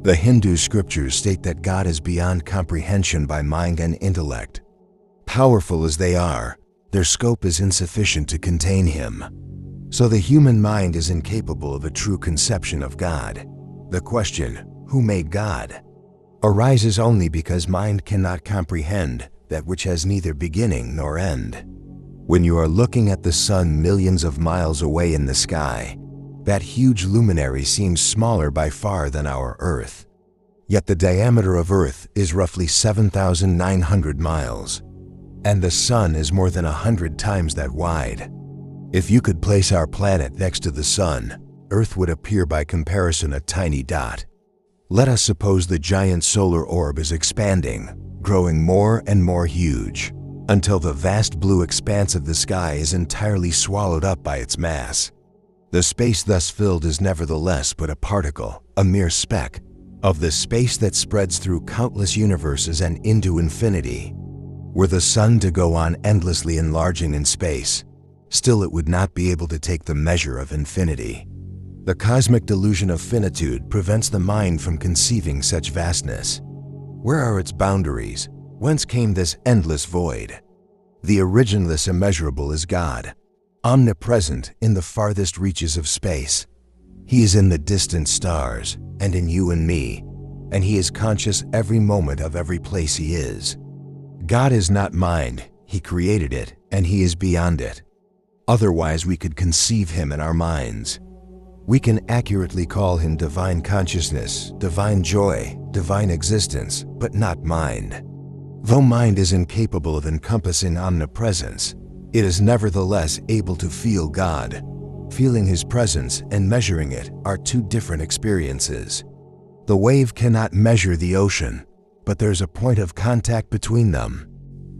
The Hindu scriptures state that God is beyond comprehension by mind and intellect. Powerful as they are, their scope is insufficient to contain Him. So the human mind is incapable of a true conception of God. The question, who made God, arises only because mind cannot comprehend that which has neither beginning nor end. When you are looking at the sun millions of miles away in the sky, that huge luminary seems smaller by far than our Earth. Yet the diameter of Earth is roughly 7,900 miles, and the sun is more than 100 times that wide. If you could place our planet next to the sun, Earth would appear by comparison a tiny dot. Let us suppose the giant solar orb is expanding, growing more and more huge, until the vast blue expanse of the sky is entirely swallowed up by its mass. The space thus filled is nevertheless but a particle, a mere speck, of the space that spreads through countless universes and into infinity. Were the sun to go on endlessly enlarging in space, still it would not be able to take the measure of infinity. The cosmic delusion of finitude prevents the mind from conceiving such vastness. Where are its boundaries? Whence came this endless void? The originless immeasurable is God, omnipresent in the farthest reaches of space. He is in the distant stars and in you and me, and He is conscious every moment of every place He is. God is not mind, He created it, and He is beyond it. Otherwise we could conceive Him in our minds. We can accurately call Him divine consciousness, divine joy, divine existence, but not mind. Though mind is incapable of encompassing omnipresence, it is nevertheless able to feel God. Feeling His presence and measuring it are two different experiences. The wave cannot measure the ocean, but there's a point of contact between them.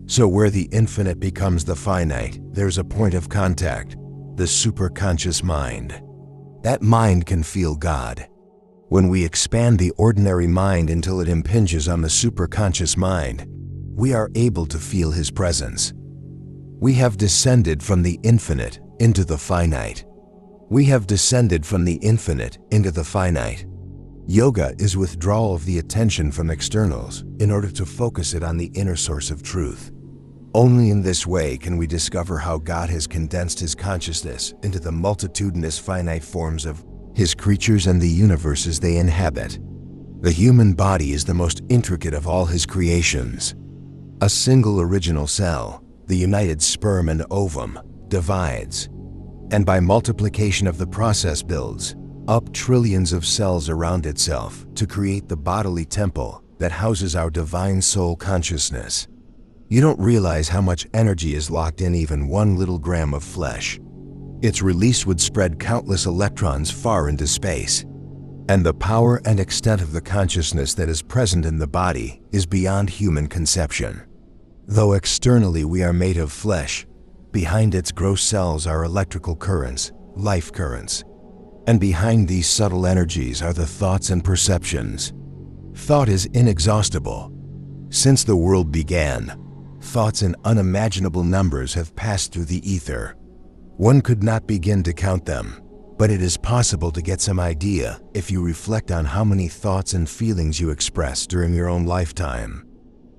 So where the infinite becomes the finite, there's a point of contact, the superconscious mind. That mind can feel God. When we expand the ordinary mind until it impinges on the superconscious mind, we are able to feel His presence. We have descended from the infinite into the finite. We have descended from the infinite into the finite. Yoga is withdrawal of the attention from externals in order to focus it on the inner source of truth. Only in this way can we discover how God has condensed His consciousness into the multitudinous finite forms of His creatures and the universes they inhabit. The human body is the most intricate of all His creations. A single original cell, the united sperm and ovum, divides, and by multiplication of the process builds up trillions of cells around itself to create the bodily temple that houses our divine soul consciousness. You don't realize how much energy is locked in even 1 little gram of flesh. Its release would spread countless electrons far into space. And the power and extent of the consciousness that is present in the body is beyond human conception. Though externally we are made of flesh, behind its gross cells are electrical currents, life currents. And behind these subtle energies are the thoughts and perceptions. Thought is inexhaustible. Since the world began, thoughts in unimaginable numbers have passed through the ether. One could not begin to count them, but it is possible to get some idea if you reflect on how many thoughts and feelings you express during your own lifetime.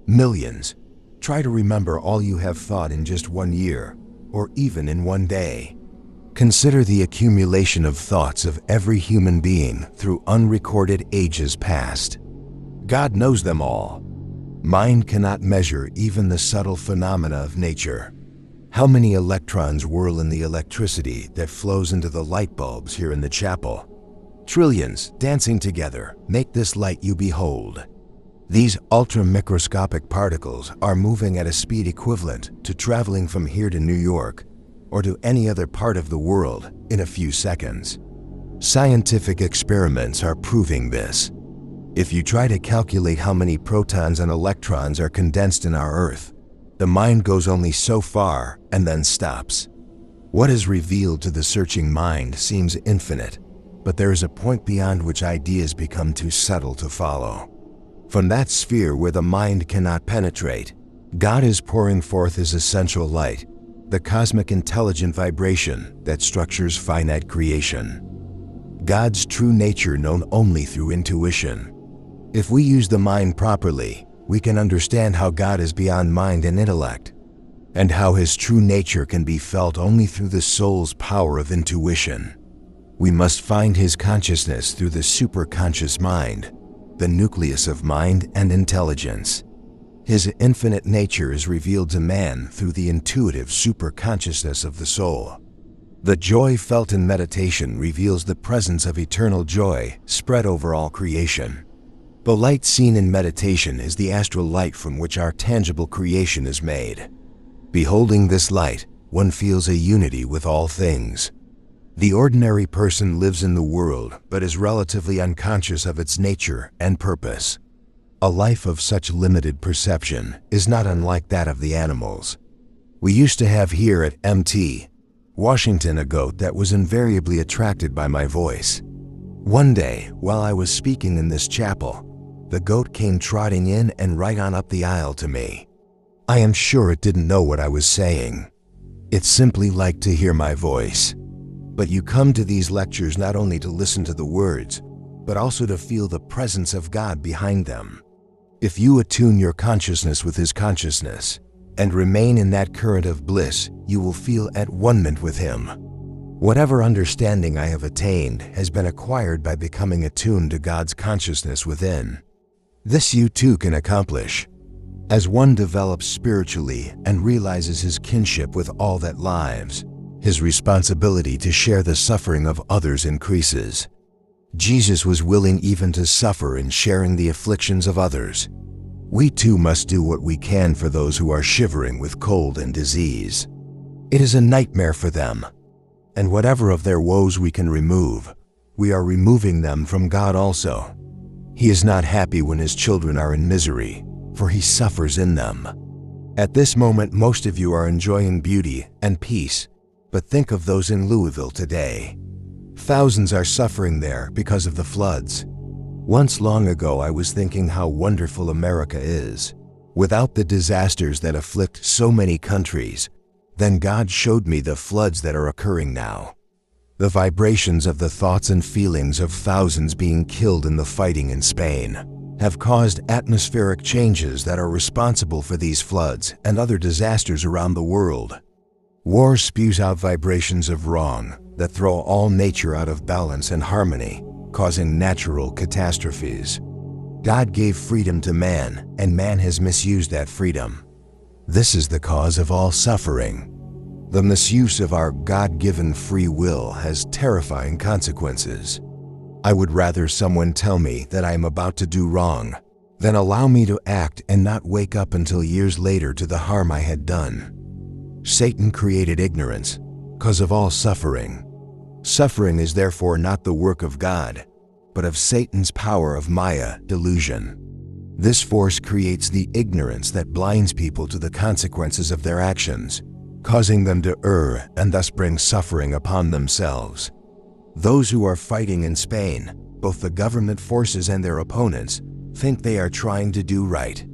Millions. Try to remember all you have thought in just 1 year, or even in 1 day. Consider the accumulation of thoughts of every human being through unrecorded ages past. God knows them all. Mind cannot measure even the subtle phenomena of nature. How many electrons whirl in the electricity that flows into the light bulbs here in the chapel? Trillions dancing together make this light you behold. These ultra-microscopic particles are moving at a speed equivalent to traveling from here to New York or to any other part of the world in a few seconds. Scientific experiments are proving this. If you try to calculate how many protons and electrons are condensed in our Earth, the mind goes only so far and then stops. What is revealed to the searching mind seems infinite, but there is a point beyond which ideas become too subtle to follow. From that sphere where the mind cannot penetrate, God is pouring forth His essential light, the cosmic intelligent vibration that structures finite creation. God's true nature known only through intuition, If we use the mind properly, we can understand how God is beyond mind and intellect, and how His true nature can be felt only through the soul's power of intuition. We must find His consciousness through the superconscious mind, the nucleus of mind and intelligence. His infinite nature is revealed to man through the intuitive superconsciousness of the soul. The joy felt in meditation reveals the presence of eternal joy spread over all creation. The light seen in meditation is the astral light from which our tangible creation is made. Beholding this light, one feels a unity with all things. The ordinary person lives in the world but is relatively unconscious of its nature and purpose. A life of such limited perception is not unlike that of the animals. We used to have here at Mt. Washington a goat that was invariably attracted by my voice. One day, while I was speaking in this chapel, the goat came trotting in and right on up the aisle to me. I am sure it didn't know what I was saying. It simply liked to hear my voice. But you come to these lectures not only to listen to the words, but also to feel the presence of God behind them. If you attune your consciousness with His consciousness and remain in that current of bliss, you will feel at one-ment with Him. Whatever understanding I have attained has been acquired by becoming attuned to God's consciousness within. This you too can accomplish. As one develops spiritually and realizes his kinship with all that lives, his responsibility to share the suffering of others increases. Jesus was willing even to suffer in sharing the afflictions of others. We too must do what we can for those who are shivering with cold and disease. It is a nightmare for them, and whatever of their woes we can remove, we are removing them from God also. He is not happy when His children are in misery, for He suffers in them. At this moment, most of you are enjoying beauty and peace, but think of those in Louisville today. Thousands are suffering there because of the floods. Once long ago, I was thinking how wonderful America is, without the disasters that afflict so many countries. Then God showed me the floods that are occurring now. The vibrations of the thoughts and feelings of thousands being killed in the fighting in Spain have caused atmospheric changes that are responsible for these floods and other disasters around the world. War spews out vibrations of wrong that throw all nature out of balance and harmony, causing natural catastrophes. God gave freedom to man, and man has misused that freedom. This is the cause of all suffering. The misuse of our God-given free will has terrifying consequences. I would rather someone tell me that I am about to do wrong than allow me to act and not wake up until years later to the harm I had done. Satan created ignorance, cause of all suffering. Suffering is therefore not the work of God, but of Satan's power of Maya, delusion. This force creates the ignorance that blinds people to the consequences of their actions, causing them to err and thus bring suffering upon themselves. Those who are fighting in Spain, both the government forces and their opponents, think they are trying to do right.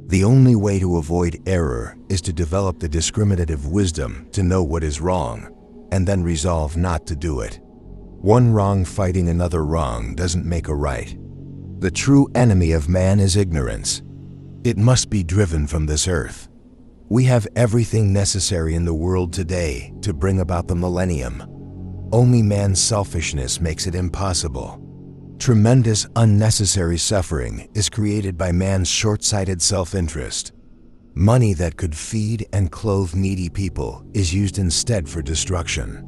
The only way to avoid error is to develop the discriminative wisdom to know what is wrong, and then resolve not to do it. One wrong fighting another wrong doesn't make a right. The true enemy of man is ignorance. It must be driven from this earth. We have everything necessary in the world today to bring about the millennium. Only man's selfishness makes it impossible. Tremendous unnecessary suffering is created by man's short-sighted self-interest. Money that could feed and clothe needy people is used instead for destruction.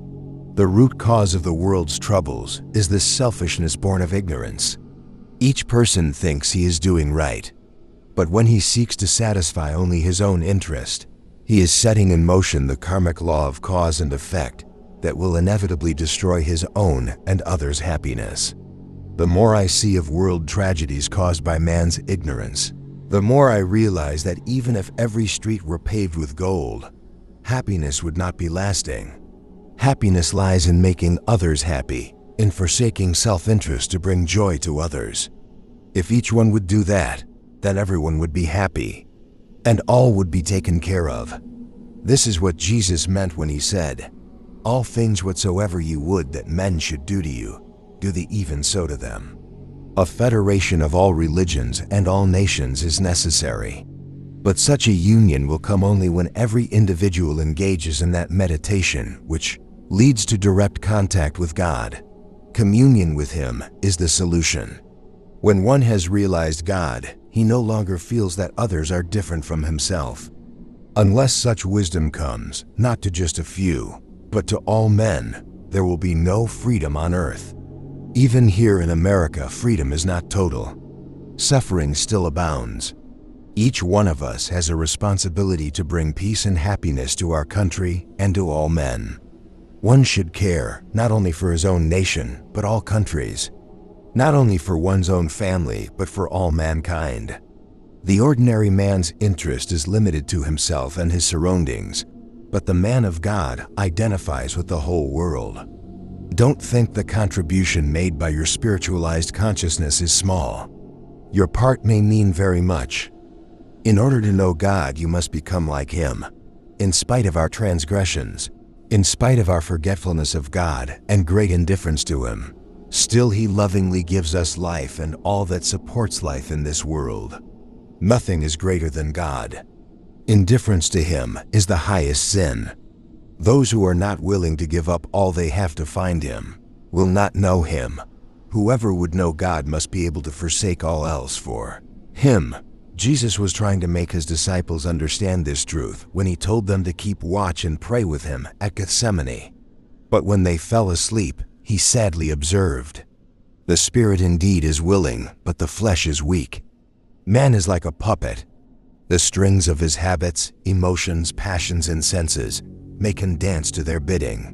The root cause of the world's troubles is this selfishness born of ignorance. Each person thinks he is doing right, but when he seeks to satisfy only his own interest, he is setting in motion the karmic law of cause and effect that will inevitably destroy his own and others' happiness. The more I see of world tragedies caused by man's ignorance, the more I realize that even if every street were paved with gold, happiness would not be lasting. Happiness lies in making others happy, in forsaking self-interest to bring joy to others. If each one would do that, then everyone would be happy, and all would be taken care of. This is what Jesus meant when he said, "All things whatsoever you would that men should do to you, do thee even so to them." A federation of all religions and all nations is necessary. But such a union will come only when every individual engages in that meditation which leads to direct contact with God. Communion with Him is the solution. When one has realized God, he no longer feels that others are different from himself. Unless such wisdom comes, not to just a few, but to all men, there will be no freedom on earth. Even here in America, freedom is not total. Suffering still abounds. Each one of us has a responsibility to bring peace and happiness to our country and to all men. One should care not only for his own nation, but all countries. Not only for one's own family, but for all mankind. The ordinary man's interest is limited to himself and his surroundings, but the man of God identifies with the whole world. Don't think the contribution made by your spiritualized consciousness is small. Your part may mean very much. In order to know God, you must become like Him. In spite of our transgressions, in spite of our forgetfulness of God and great indifference to Him, still He lovingly gives us life and all that supports life in this world. Nothing is greater than God. Indifference to Him is the highest sin. Those who are not willing to give up all they have to find Him will not know Him. Whoever would know God must be able to forsake all else for Him. Jesus was trying to make His disciples understand this truth when He told them to keep watch and pray with Him at Gethsemane. But when they fell asleep, He sadly observed, "The spirit indeed is willing, but the flesh is weak." Man is like a puppet. The strings of his habits, emotions, passions, and senses make him dance to their bidding.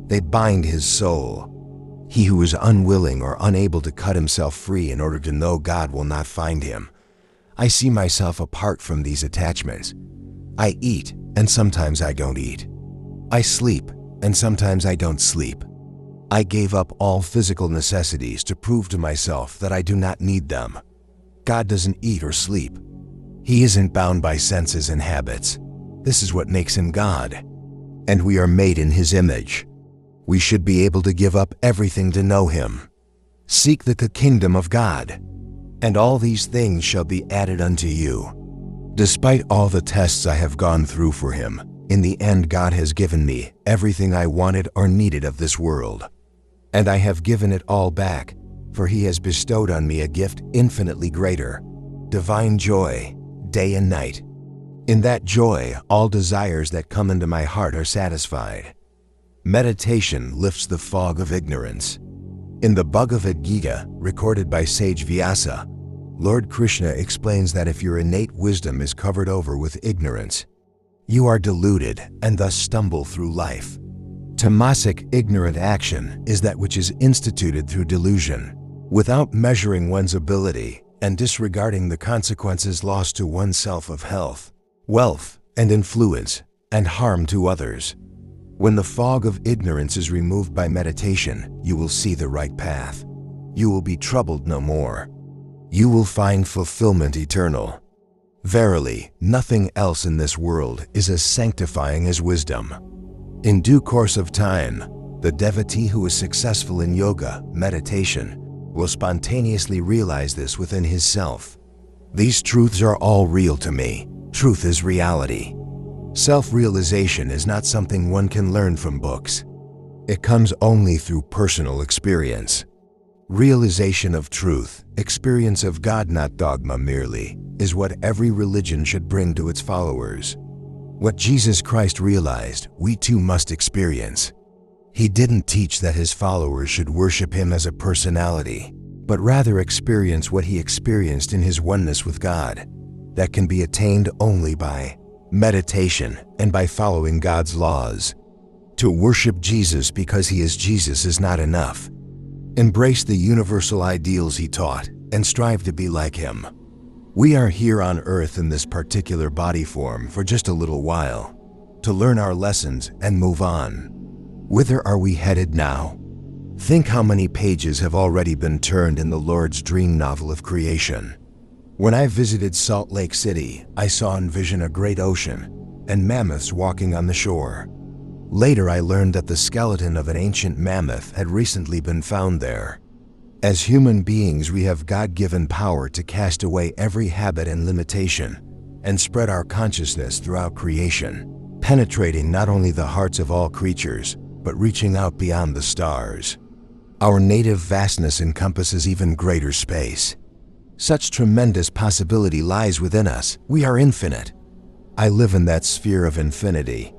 They bind his soul. He who is unwilling or unable to cut himself free in order to know God will not find Him. I see myself apart from these attachments. I eat, and sometimes I don't eat. I sleep, and sometimes I don't sleep. I gave up all physical necessities to prove to myself that I do not need them. God doesn't eat or sleep. He isn't bound by senses and habits. This is what makes Him God. And we are made in His image. We should be able to give up everything to know Him. Seek the kingdom of God, and all these things shall be added unto you. Despite all the tests I have gone through for Him, in the end God has given me everything I wanted or needed of this world. And I have given it all back, for He has bestowed on me a gift infinitely greater, divine joy, day and night. In that joy, all desires that come into my heart are satisfied. Meditation lifts the fog of ignorance. In the Bhagavad Gita, recorded by sage Vyasa, Lord Krishna explains that if your innate wisdom is covered over with ignorance, you are deluded and thus stumble through life. Tamasic ignorant action is that which is instituted through delusion, without measuring one's ability and disregarding the consequences lost to oneself of health, wealth, and influence, and harm to others. When the fog of ignorance is removed by meditation, you will see the right path. You will be troubled no more. You will find fulfillment eternal. Verily, nothing else in this world is as sanctifying as wisdom. In due course of time, the devotee who is successful in yoga, meditation, will spontaneously realize this within his self. These truths are all real to me. Truth is reality. Self-realization is not something one can learn from books. It comes only through personal experience. Realization of truth, experience of God, not dogma merely, is what every religion should bring to its followers. What Jesus Christ realized, we too must experience. He didn't teach that His followers should worship Him as a personality, but rather experience what He experienced in His oneness with God, that can be attained only by meditation and by following God's laws. To worship Jesus because He is Jesus is not enough. Embrace the universal ideals He taught and strive to be like Him. We are here on earth in this particular body form for just a little while, to learn our lessons and move on. Whither are we headed now? Think how many pages have already been turned in the Lord's dream novel of creation. When I visited Salt Lake City, I saw in vision a great ocean and mammoths walking on the shore. Later, I learned that the skeleton of an ancient mammoth had recently been found there. As human beings, we have God-given power to cast away every habit and limitation and spread our consciousness throughout creation, penetrating not only the hearts of all creatures, but reaching out beyond the stars. Our native vastness encompasses even greater space. Such tremendous possibility lies within us. We are infinite. I live in that sphere of infinity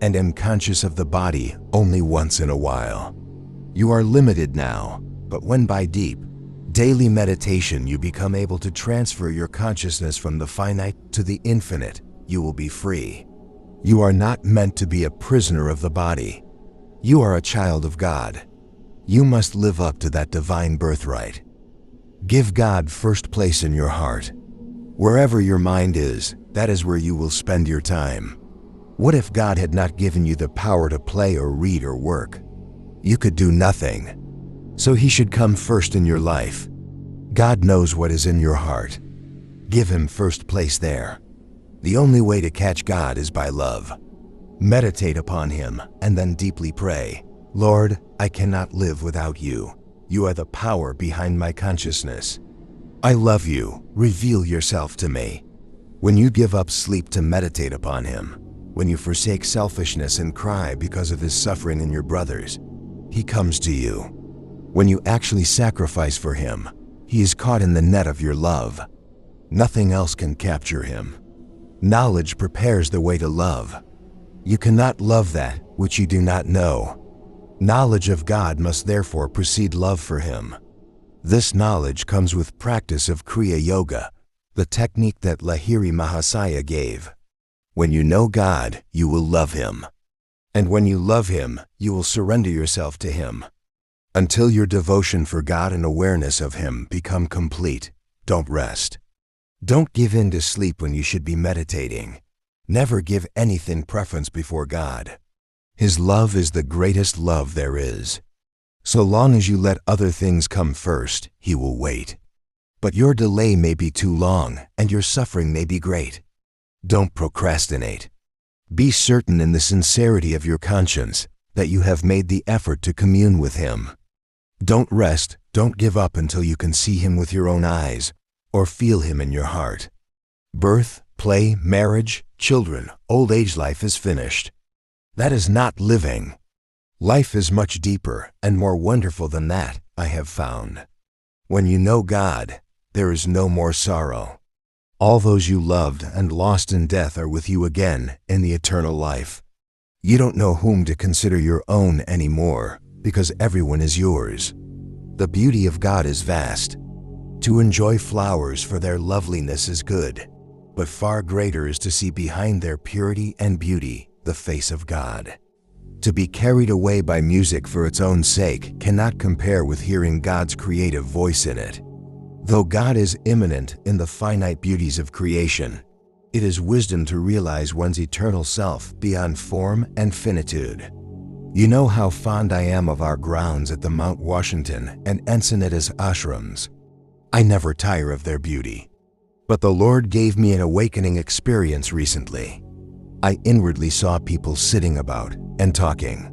and am conscious of the body only once in a while. You are limited now, but when by deep, daily meditation you become able to transfer your consciousness from the finite to the infinite, you will be free. You are not meant to be a prisoner of the body. You are a child of God. You must live up to that divine birthright. Give God first place in your heart. Wherever your mind is, that is where you will spend your time. What if God had not given you the power to play or read or work? You could do nothing. So He should come first in your life. God knows what is in your heart. Give Him first place there. The only way to catch God is by love. Meditate upon Him and then deeply pray, Lord, I cannot live without You. You are the power behind my consciousness. I love You. Reveal Yourself to me. When you give up sleep to meditate upon Him, when you forsake selfishness and cry because of His suffering in your brothers, He comes to you. When you actually sacrifice for Him, He is caught in the net of your love. Nothing else can capture Him. Knowledge prepares the way to love. You cannot love that which you do not know. Knowledge of God must therefore precede love for Him. This knowledge comes with practice of Kriya Yoga, the technique that Lahiri Mahasaya gave. When you know God, you will love Him. And when you love Him, you will surrender yourself to Him. Until your devotion for God and awareness of Him become complete, don't rest. Don't give in to sleep when you should be meditating. Never give anything preference before God. His love is the greatest love there is. So long as you let other things come first, He will wait. But your delay may be too long and your suffering may be great. Don't procrastinate. Be certain in the sincerity of your conscience that you have made the effort to commune with Him. Don't rest, don't give up until you can see Him with your own eyes or feel Him in your heart. Birth, play, marriage, children, old age life is finished. That is not living. Life is much deeper and more wonderful than that, I have found. When you know God, there is no more sorrow. All those you loved and lost in death are with you again in the eternal life. You don't know whom to consider your own anymore, because everyone is yours. The beauty of God is vast. To enjoy flowers for their loveliness is good, but far greater is to see behind their purity and beauty the face of God. To be carried away by music for its own sake cannot compare with hearing God's creative voice in it. Though God is immanent in the finite beauties of creation, it is wisdom to realize one's eternal self beyond form and finitude. You know how fond I am of our grounds at the Mount Washington and Encinitas ashrams. I never tire of their beauty. But the Lord gave me an awakening experience recently. I inwardly saw people sitting about and talking.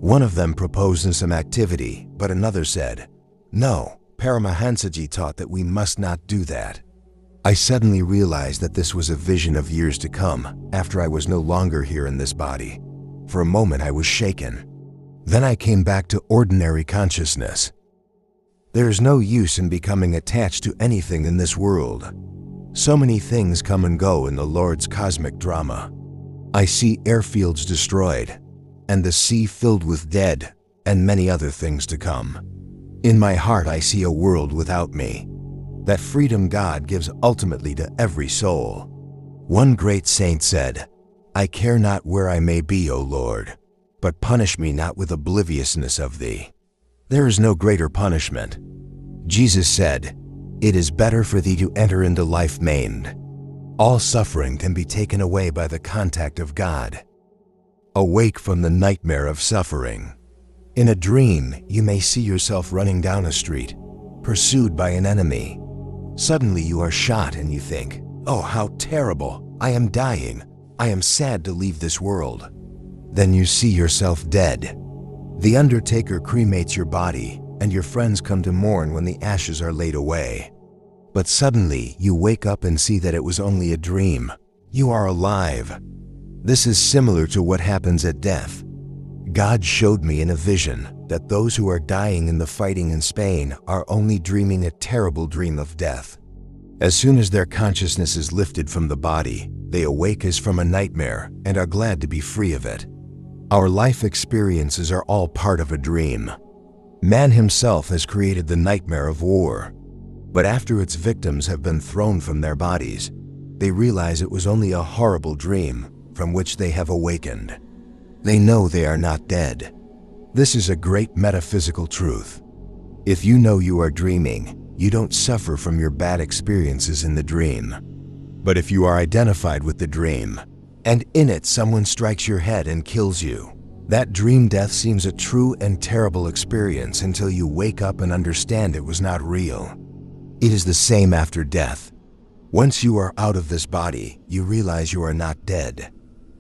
One of them proposed some activity, but another said, "No, Paramhansaji taught that we must not do that." I suddenly realized that this was a vision of years to come, after I was no longer here in this body. For a moment I was shaken. Then I came back to ordinary consciousness. There is no use in becoming attached to anything in this world. So many things come and go in the Lord's cosmic drama. I see airfields destroyed, and the sea filled with dead, and many other things to come. In my heart I see a world without me. That freedom God gives ultimately to every soul. One great saint said, "I care not where I may be, O Lord, but punish me not with obliviousness of Thee." There is no greater punishment. Jesus said, "It is better for thee to enter into life maimed." All suffering can be taken away by the contact of God. Awake from the nightmare of suffering. In a dream, you may see yourself running down a street, pursued by an enemy. Suddenly you are shot and you think, "Oh, how terrible! I am dying. I am sad to leave this world." Then you see yourself dead. The undertaker cremates your body, and your friends come to mourn when the ashes are laid away. But suddenly, you wake up and see that it was only a dream. You are alive. This is similar to what happens at death. God showed me in a vision that those who are dying in the fighting in Spain are only dreaming a terrible dream of death. As soon as their consciousness is lifted from the body, they awake as from a nightmare and are glad to be free of it. Our life experiences are all part of a dream. Man himself has created the nightmare of war. But after its victims have been thrown from their bodies, they realize it was only a horrible dream from which they have awakened. They know they are not dead. This is a great metaphysical truth. If you know you are dreaming, you don't suffer from your bad experiences in the dream. But if you are identified with the dream, and in it someone strikes your head and kills you, that dream death seems a true and terrible experience until you wake up and understand it was not real. It is the same after death. Once you are out of this body, you realize you are not dead.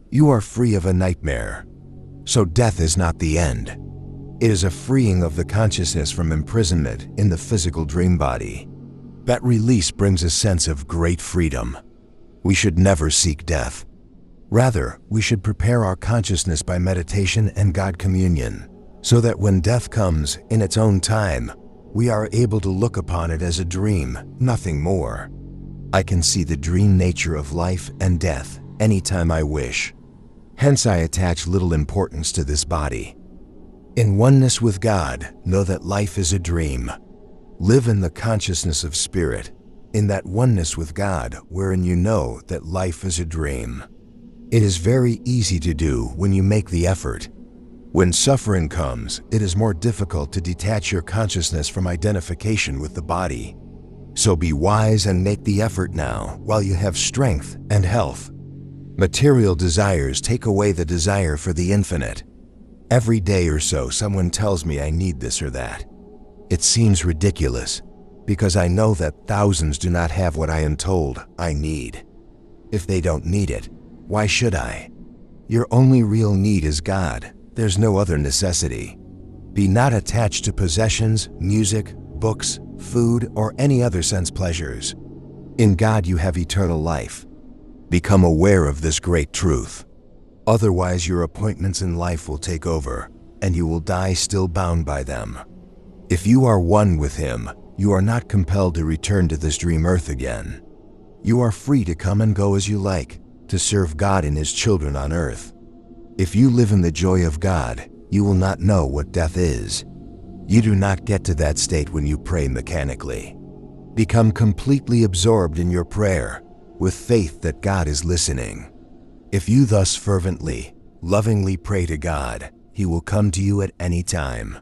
You are free of a nightmare. So death is not the end. It is a freeing of the consciousness from imprisonment in the physical dream body. That release brings a sense of great freedom. We should never seek death. Rather, we should prepare our consciousness by meditation and God communion, so that when death comes in its own time, we are able to look upon it as a dream, nothing more. I can see the dream nature of life and death anytime I wish. Hence I attach little importance to this body. In oneness with God, know that life is a dream. Live in the consciousness of spirit, in that oneness with God wherein you know that life is a dream. It is very easy to do when you make the effort. When suffering comes, it is more difficult to detach your consciousness from identification with the body. So be wise and make the effort now while you have strength and health. Material desires take away the desire for the infinite. Every day or so, someone tells me I need this or that. It seems ridiculous, because I know that thousands do not have what I am told I need. If they don't need it, why should I? Your only real need is God. There's no other necessity. Be not attached to possessions, music, books, food, or any other sense pleasures. In God you have eternal life. Become aware of this great truth. Otherwise your appointments in life will take over, and you will die still bound by them. If you are one with Him, you are not compelled to return to this dream earth again. You are free to come and go as you like, to serve God and His children on earth. If you live in the joy of God, you will not know what death is. You do not get to that state when you pray mechanically. Become completely absorbed in your prayer, with faith that God is listening. If you thus fervently, lovingly pray to God, He will come to you at any time.